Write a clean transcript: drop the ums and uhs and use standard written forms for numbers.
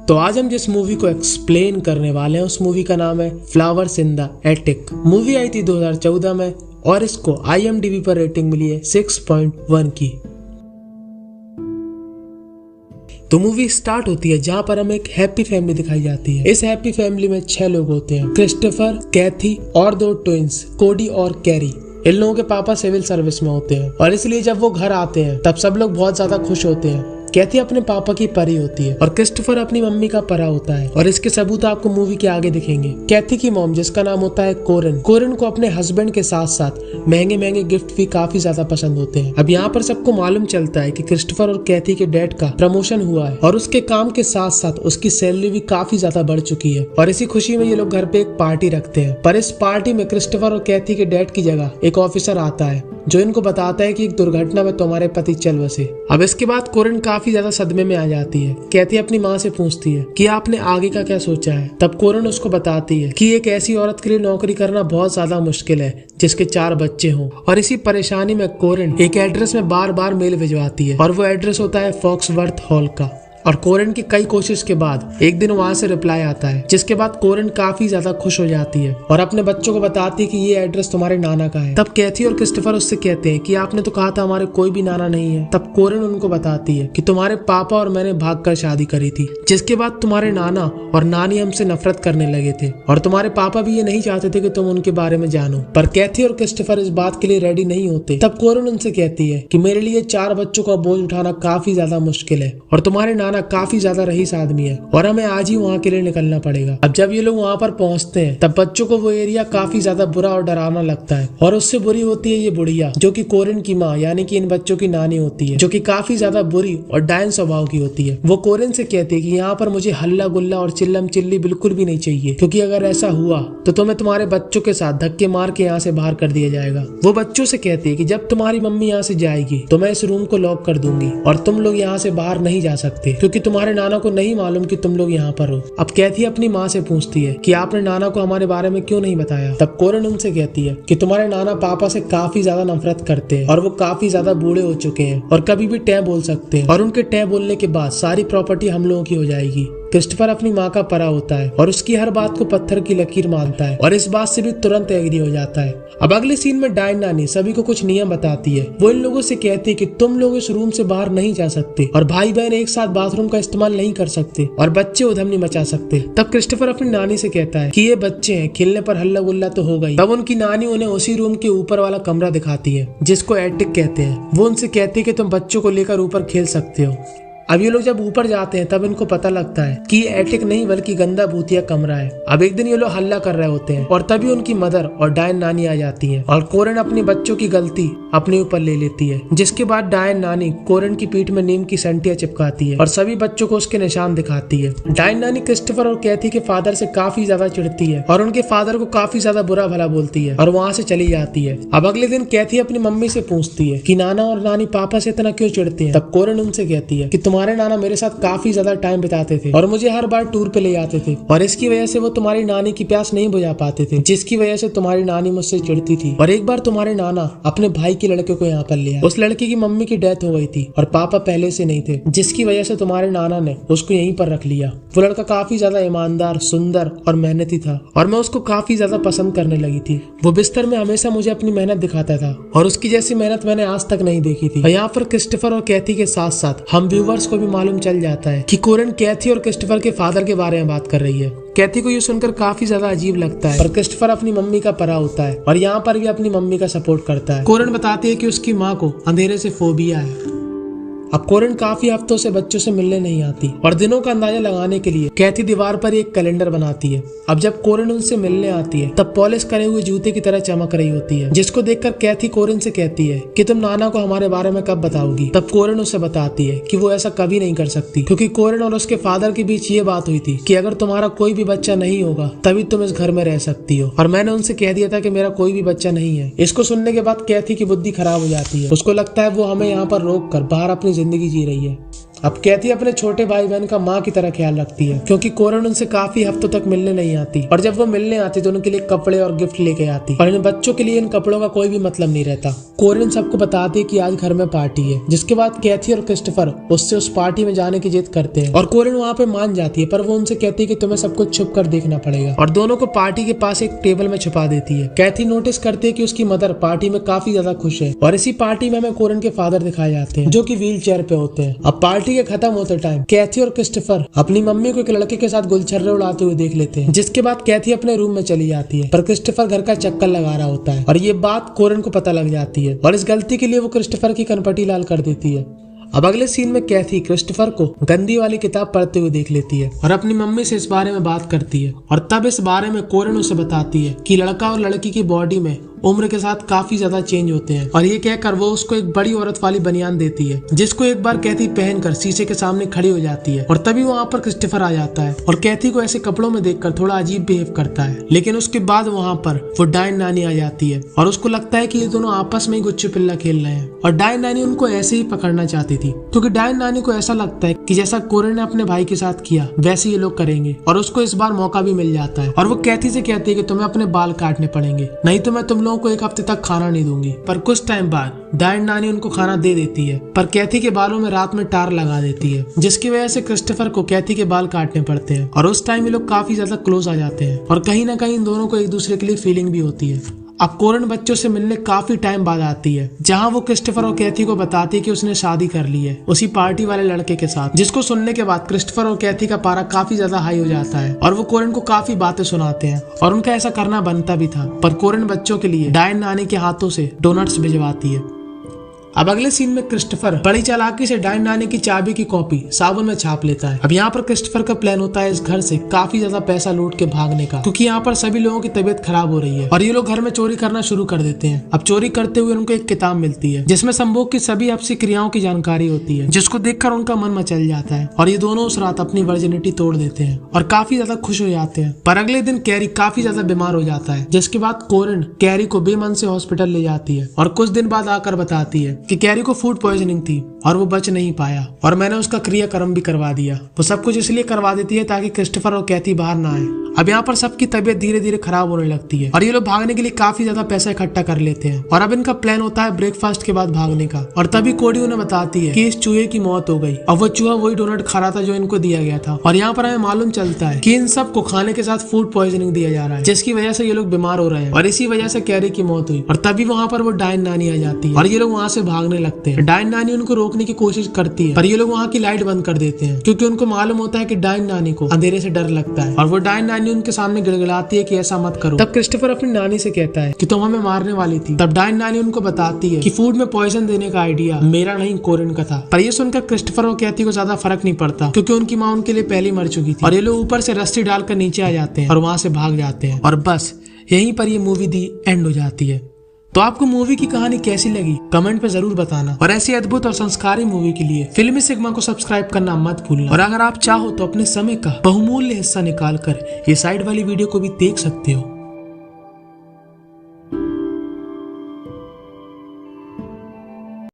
तो आज हम जिस मूवी को एक्सप्लेन करने वाले हैं उस मूवी का नाम है flowers in the attic. Movie आई थी 2014 में और इसको IMDb पर रेटिंग मिली है 6.1 की। तो मूवी स्टार्ट होती है जहाँ पर हमें एक हैप्पी फैमिली दिखाई जाती है। इस हैप्पी फैमिली में 6 लोग होते हैं, क्रिस्टोफर, कैथी और 2 ट्विंस, कोडी और कैरी। इन लोगों के पापा सिविल सर्विस में होते हैं और इसलिए जब वो घर आते हैं तब सब लोग बहुत ज्यादा खुश होते हैं। कैथी अपने पापा की परी होती है और क्रिस्टोफर अपनी मम्मी का परा होता है और इसके सबूत आपको मूवी के आगे दिखेंगे। कैथी की मॉम जिसका नाम होता है कोरिन को अपने हस्बैंड के साथ साथ महंगे महंगे गिफ्ट भी काफी ज्यादा पसंद होते हैं। अब यहाँ पर सबको मालूम चलता है कि क्रिस्टोफर और कैथी के डैड का प्रमोशन हुआ है और उसके काम के साथ साथ उसकी सैलरी भी काफी ज्यादा बढ़ चुकी है और इसी खुशी में ये लोग घर पे एक पार्टी रखते हैं। पर इस पार्टी में क्रिस्टोफर और कैथी के डैड की जगह एक ऑफिसर आता है जो इनको बताता है कि एक दुर्घटना में तुम्हारे पति चल बसे। अब इसके बाद कोरिन काफी ज्यादा सदमे में आ जाती है। कैथी अपनी माँ से पूछती है कि आपने आगे का क्या सोचा है। तब कोरिन उसको बताती है कि एक ऐसी औरत के लिए नौकरी करना बहुत ज्यादा मुश्किल है जिसके 4 बच्चे हों। और इसी परेशानी में कोरिन एक एड्रेस में बार बार मेल भिजवाती है और वो एड्रेस होता है फॉक्सवर्थ हॉल का। और कोरिन की कई कोशिश के बाद एक दिन वहां से रिप्लाई आता है जिसके बाद कोरिन काफी ज्यादा खुश हो जाती है और अपने बच्चों को बताती है कि ये एड्रेस तुम्हारे नाना का है। तब कैथी और क्रिस्टोफर उससे कहते हैं कि आपने तो कहा था हमारे कोई भी नाना नहीं है। तब कोरिन उनको बताती है कि तुम्हारे पापा और मैंने भागकर शादी करी थी जिसके बाद तुम्हारे नाना और नानी हमसे नफरत करने लगे थे और तुम्हारे पापा भी ये नहीं चाहते थे कि तुम उनके बारे में जानो। पर कैथी और क्रिस्टोफर इस बात के लिए रेडी नहीं होते। तब कोरिन उनसे कहती है कि मेरे लिए 4 बच्चों का बोझ उठाना काफी ज्यादा मुश्किल है और तुम्हारे नाना काफी ज्यादा रईस आदमी है और हमें आज ही वहाँ के लिए निकलना पड़ेगा। अब जब ये लोग वहाँ पर पहुँचते हैं तब बच्चों को वो एरिया काफी ज्यादा बुरा और डरावना लगता है और उससे बुरी होती है ये बुढ़िया जो कि कोरिन की माँ यानी कि इन बच्चों की नानी होती है जो कि काफी ज्यादा बुरी और डायन स्वभाव की होती है। वो कोरिन से कहती है कि यहाँ पर मुझे हल्ला गुल्ला और चिल्लम चिल्ली बिल्कुल भी नहीं चाहिए क्योंकि अगर ऐसा हुआ तो तुम्हें तुम्हारे बच्चों के साथ धक्के मार के यहाँ से बाहर कर दिया जाएगा। वो बच्चों से कहती है कि जब तुम्हारी मम्मी यहाँ से जाएगी तो मैं इस रूम को लॉक कर दूंगी और तुम लोग यहाँ से बाहर नहीं जा सकते क्योंकि तुम्हारे नाना को नहीं मालूम कि तुम लोग यहाँ पर हो। अब कैथी अपनी माँ से पूछती है कि आपने नाना को हमारे बारे में क्यों नहीं बताया। तब कोरिन उनसे कहती है कि तुम्हारे नाना पापा से काफी ज्यादा नफरत करते हैं और वो काफी ज्यादा बूढ़े हो चुके हैं और कभी भी टै बोल सकते हैं और उनके टै बोलने के बाद सारी प्रॉपर्टी हम लोगों की हो जाएगी। क्रिस्टोफर अपनी माँ का परा होता है और उसकी हर बात को पत्थर की लकीर मानता है और इस बात से भी तुरंत एग्री हो जाता है। अब अगले सीन में डायन नानी सभी को कुछ नियम बताती है। वो इन लोगों से कहती है कि तुम लोग इस रूम से बाहर नहीं जा सकते और भाई बहन एक साथ बाथरूम का इस्तेमाल नहीं कर सकते और बच्चे उधम नहीं मचा सकते। तब क्रिस्टोफर अपनी नानी से कहता है कि ये बच्चे हैं, खेलने पर हल्ला गुल्ला तो होगा ही। तब उनकी नानी उन्हें उसी रूम के ऊपर वाला कमरा दिखाती है जिसको एटिक कहते हैं। वो उनसे कहती है कि तुम बच्चों को लेकर ऊपर खेल सकते हो। अब ये लोग जब ऊपर जाते हैं तब इनको पता लगता है कि ये एटिक नहीं बल्कि गंदा भूतिया कमरा है। अब एक दिन ये लोग हल्ला कर रहे होते हैं और तभी उनकी मदर और डायन नानी आ जाती है और कोरिन अपनी बच्चों की गलती अपने ऊपर ले लेती है जिसके बाद डायन नानी कोरिन की पीठ में नीम की संटियां चिपकाती है और सभी बच्चों को उसके निशान दिखाती है। डायन नानी क्रिस्टोफर और कैथी के फादर से काफी ज्यादा चिढ़ती है और उनके फादर को काफी ज्यादा बुरा भला बोलती है और वहाँ से चली जाती है। अब अगले दिन कैथी अपनी मम्मी से पूछती है कि नाना और नानी पापा से इतना क्यों चिढ़ते हैं। तब कोरिन उनसे कहती है कि तुम्हारे नाना मेरे साथ काफी ज्यादा टाइम बिताते थे और मुझे हर बार टूर पे ले जाते थे और इसकी वजह से वो तुम्हारी नानी की प्यास नहीं बुझा पाते थे जिसकी वजह से तुम्हारी नानी मुझसे चिढ़ती थी। और एक बार तुम्हारे नाना अपने भाई के लड़के को यहाँ पर ले आए। उस लड़के की मम्मी की डेथ हो गई थी और पापा पहले से नहीं थे जिसकी वजह से तुम्हारे नाना ने उसको यहीं पर रख लिया। वो लड़का काफी ज्यादा ईमानदार, सुंदर और मेहनती था और मैं उसको काफी ज्यादा पसंद करने लगी थी। वो बिस्तर में हमेशा मुझे अपनी मेहनत दिखाता था और उसकी जैसी मेहनत मैंने आज तक नहीं देखी थी। और यहाँ पर क्रिस्टोफर और कैथी के साथ साथ हम व्यूवर्स को भी मालूम चल जाता है कि कोरिन कैथी और क्रिस्टोफर के फादर के बारे में बात कर रही है। कैथी को ये सुनकर काफी ज्यादा अजीब लगता है और क्रिस्टोफर अपनी मम्मी का परा होता है और यहाँ पर भी अपनी मम्मी का सपोर्ट करता है। कोरिन बताती है कि उसकी माँ को अंधेरे से फोबिया है। अब कोरिन काफी हफ्तों से बच्चों से मिलने नहीं आती और दिनों का अंदाजा लगाने के लिए कैथी दीवार पर एक कैलेंडर बनाती है। अब जब कोरिन उनसे मिलने आती है तब पॉलिश करे हुए जूते की तरह चमक रही होती है जिसको देखकर कैथी कोरिन से कहती है कि तुम नाना को हमारे बारे में कब बताओगी। तब कोरिन उसे बताती है कि वो ऐसा कभी नहीं कर सकती क्योंकि कोरिन और उसके फादर के बीच ये बात हुई थी कि अगर तुम्हारा कोई भी बच्चा नहीं होगा तभी तुम इस घर में रह सकती हो और मैंने उनसे कह दिया था कि मेरा कोई भी बच्चा नहीं है। इसको सुनने के बाद कैथी की बुद्धि खराब हो जाती है। उसको लगता है वो हमें यहाँ पर रोक कर बाहर अपनी जिंदगी जी रही है। अब कैथी अपने छोटे भाई बहन का माँ की तरह ख्याल रखती है, क्योंकि कोरन उनसे काफी हफ्तों तक मिलने नहीं आती, और जब वो मिलने आती तो उनके लिए कपड़े और गिफ्ट लेके आती, और इन बच्चों के लिए इन कपड़ों का कोई भी मतलब नहीं रहता। कोरन सबको बताती है कि आज घर में पार्टी है, जिसके बाद कैथी और क्रिस्टोफर उससे उस पार्टी में जाने की जिद करते हैं, और कोरन वहाँ पे मान जाती है, पर वो उनसे कहती है कि तुम्हें सब कुछ छुप कर देखना पड़ेगा, और दोनों को पार्टी के पास एक टेबल में छुपा देती है। कैथी नोटिस करती है कि उसकी मदर पार्टी में काफी ज्यादा खुश है, और इसी पार्टी में हमें कोरन के फादर दिखाए जाते हैं, जो कि व्हील चेयर पे होते हैं। अब पार्टी के खत्म होते टाइम कैथी और क्रिस्टोफर अपनी मम्मी को एक लड़के के साथ गुलछर्रे उड़ाते हुए देख लेते हैं, जिसके बाद कैथी अपने रूम में चली जाती है, पर क्रिस्टोफर घर का चक्कर लगा रहा होता है, और ये बात कोरन को पता लग जाती है, और इस गलती के लिए वो क्रिस्टोफर की कनपटी लाल कर देती है। अब अगले सीन में कैथी क्रिस्टोफर को गंदी वाली किताब पढ़ते हुए देख लेती है, और अपनी मम्मी से इस बारे में बात करती है, और तब इस बारे में कोरन उसे बताती है कि लड़का और लड़की की बॉडी में उम्र के साथ काफी ज्यादा चेंज होते हैं, और ये कहकर वो उसको एक बड़ी औरत वाली बनियान देती है, जिसको एक बार कैथी पहनकर शीशे के सामने खड़ी हो जाती है, और तभी वहाँ पर क्रिस्टोफर आ जाता है, और कैथी को ऐसे कपड़ों में देखकर थोड़ा अजीब बिहेव करता है। लेकिन उसके बाद वहाँ पर वो डायन नानी आ जाती है, और उसको लगता है कि ये दोनों आपस में ही गुच्ची पिल्ला खेल रहे हैं, और डायन नानी उनको ऐसे ही पकड़ना चाहती थी, क्योंकि डायन नानी को ऐसा लगता है कि जैसा कोरन ने अपने भाई के साथ किया वैसे ये लोग करेंगे, और उसको इस बार मौका भी मिल जाता है, और वो कैथी से कहती है कि तुम्हें अपने बाल काटने पड़ेंगे, नहीं तो मैं तुम लोगों को एक हफ्ते तक खाना नहीं दूंगी। पर कुछ टाइम बाद डायन नानी उनको खाना दे देती है, पर कैथी के बालों में रात में टार लगा देती है, जिसकी वजह से क्रिस्टोफर को कैथी के बाल काटने पड़ते हैं, और उस टाइम ये लोग काफी ज्यादा क्लोज आ जाते हैं, और कहीं ना कहीं इन दोनों को एक दूसरे के लिए फीलिंग भी होती है। अब कोरन बच्चों से मिलने काफी टाइम बाद आती है, जहां वो क्रिस्टोफर और कैथी को बताती है कि उसने शादी कर ली है उसी पार्टी वाले लड़के के साथ, जिसको सुनने के बाद क्रिस्टोफर और कैथी का पारा काफी ज्यादा हाई हो जाता है, और वो कोरन को काफी बातें सुनाते हैं, और उनका ऐसा करना बनता भी था, पर कोरन बच्चों के लिए डायन नानी के हाथों से डोनट्स भिजवाती है। अब अगले सीन में क्रिस्टोफर बड़ी चालाकी से डायन नानी की चाबी की कॉपी साबुन में छाप लेता है। अब यहाँ पर क्रिस्टोफर का प्लान होता है इस घर से काफी ज्यादा पैसा लूट के भागने का, क्योंकि यहाँ पर सभी लोगों की तबीयत खराब हो रही है, और ये लोग घर में चोरी करना शुरू कर देते हैं। अब चोरी करते हुए उनको एक किताब मिलती है, जिसमें संभोग की सभी आपसी क्रियाओं की जानकारी होती है, जिसको देखकर उनका मन मचल जाता है, और ये दोनों उस रात अपनी वर्जिनिटी तोड़ देते हैं, और काफी ज्यादा खुश हो जाते हैं। पर अगले दिन कैरी काफी ज्यादा बीमार हो जाता है, जिसके बाद कोरन कैरी को बेमन से हॉस्पिटल ले जाती है, और कुछ दिन बाद आकर बताती है कि कैरी को फूड पॉइजनिंग थी और वो बच नहीं पाया, और मैंने उसका क्रियाक्रम भी करवा दिया। वो सब कुछ इसलिए करवा देती है ताकि क्रिस्टोफर और कैथी बाहर ना आए। अब यहाँ पर सबकी तबीयत धीरे धीरे खराब होने लगती है, और ये लोग भागने के लिए काफी ज्यादा पैसा इकट्ठा कर लेते हैं, और अब इनका प्लान होता है ब्रेकफास्ट के बाद भागने का। और तभी कोडी उन्हें बताती है कि इस चूहे की मौत हो गई, और वो चूहा वही डोनट खा रहा था जो इनको दिया गया था, और यहाँ पर हमें मालूम चलता है कि इन सबको खाने के साथ फूड पॉइजनिंग दिया जा रहा है, जिसकी वजह से ये लोग बीमार हो रहे हैं, और इसी वजह से कैरी की मौत हुई। और तभी वहाँ पर वो डायन नानी आ जाती है, और ये लोग वहाँ से भागने लगते हैं। डायन नानी उनको रोकने की कोशिश करती है, पर ये लोग वहाँ की लाइट बंद कर देते हैं, क्योंकि उनको मालूम होता है कि डायन नानी को अंधेरे से डर लगता है, और वो डायन नानी उनके सामने गिड़गिड़ाती है कि ऐसा मत करो। तब क्रिस्टोफर अपनी नानी से कहता है कि तुम हमें मारने वाली थी। तब डायन नानी उनको बताती है कि फूड में पॉइजन देने का आइडिया मेरा नहीं कोरन का था। पर ये सुनकर क्रिस्टोफर और कैथी को ज्यादा फर्क नहीं पड़ता, क्योंकि उनकी माँ उनके लिए पहले मर चुकी थी, और ये लोग ऊपर से रस्सी डालकर नीचे आ जाते हैं और वहां से भाग जाते हैं। और बस यहीं पर ये मूवी दी एंड हो जाती है। तो आपको मूवी की कहानी कैसी लगी कमेंट पे जरूर बताना, और ऐसी अद्भुत और संस्कारी मूवी के लिए फिल्मी सिग्मा को सब्सक्राइब करना मत भूलना। और अगर आप चाहो तो अपने समय का बहुमूल्य हिस्सा निकाल कर ये साइड वाली वीडियो को भी देख सकते हो।